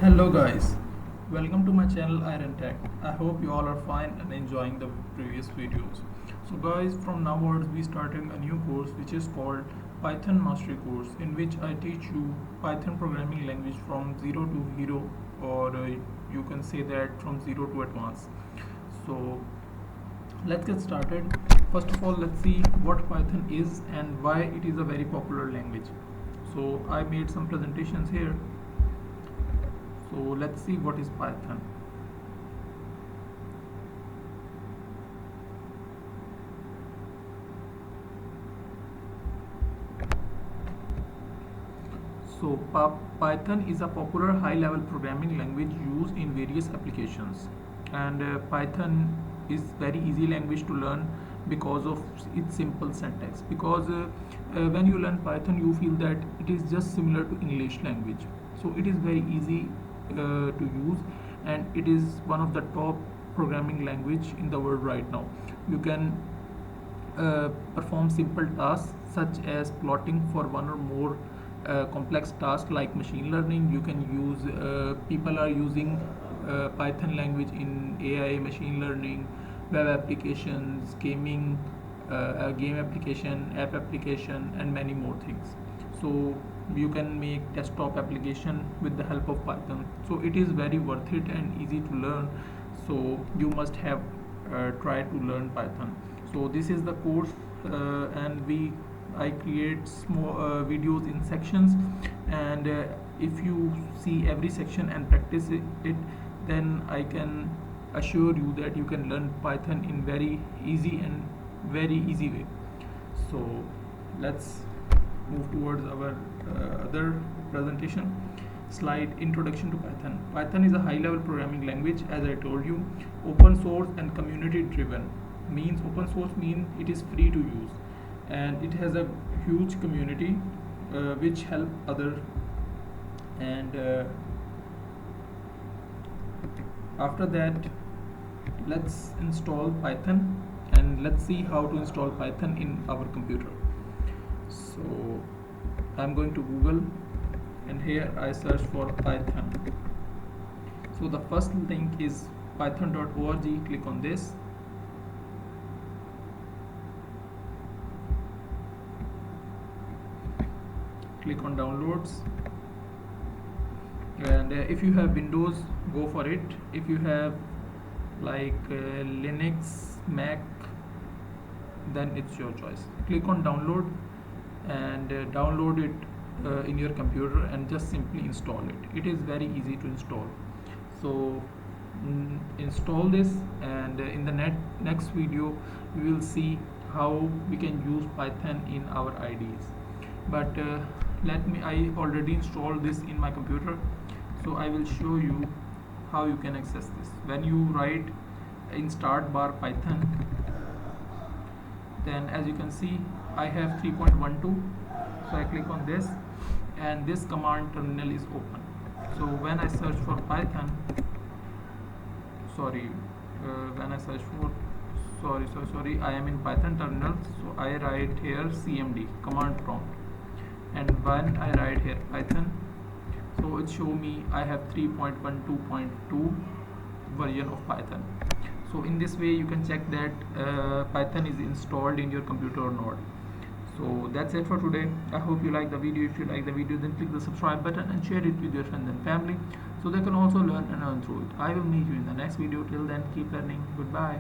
Hello guys, welcome to my channel Iron Tech. I hope you all are fine and enjoying the previous videos. So guys, from now onwards we starting a new course which is called Python Mastery course, in which I teach you Python programming language from 0 to hero, or you can say that from 0 to advanced. So let's get started. First of all, let's see what Python is and why it is a very popular language. So I made some presentations here. So let's see what is Python. So Python is a popular high-level programming language used in various applications, and Python is very easy language to learn because of its simple syntax. Because when you learn Python, you feel that it is just similar to English language. So it is very easy to use, and it is one of the top programming language in the world right now. You can perform simple tasks such as plotting for one or more complex tasks like machine learning. You can use people are using Python language in AI, machine learning, web applications, gaming, game application, app application, and many more things. So you can make desktop application with the help of Python. So it is very worth it and easy to learn. So you must have tried to learn Python. So this is the course, and I create small videos in sections, and if you see every section and practice it, then I can assure you that you can learn Python in very easy way. So let's move towards our other presentation slide. Introduction to Python. Python is a high level programming language, as I told you, open source and community driven. Means open source means it is free to use, and it has a huge community which help other. And after that, let's install Python, and let's see how to install Python in our computer. So I'm going to Google, and here I search for Python. So the first link is python.org. Click on this. Click on downloads, and if you have Windows, go for it. If you have like Linux, Mac, then it's your choice. Click on download, and download it in your computer, and just simply install it. It is very easy to install. So install this, and in the next video we will see how we can use Python in our IDEs. But I already installed this in my computer, so I will show you how you can access this. When you write in start bar Python, then as you can see I have 3.12. so I click on this, and this command terminal is open. So when I search for Python, when I search for I am in Python terminal, so I write here cmd, command prompt, and when I write here Python, so it show me I have 3.12.2 version of Python. So in this way you can check that Python is installed in your computer or not. So that's it for today. I hope you like the video. If you like the video, then click the subscribe button and share it with your friends and family, so they can also learn and earn through it. I will meet you in the next video. Till then, keep learning. Goodbye.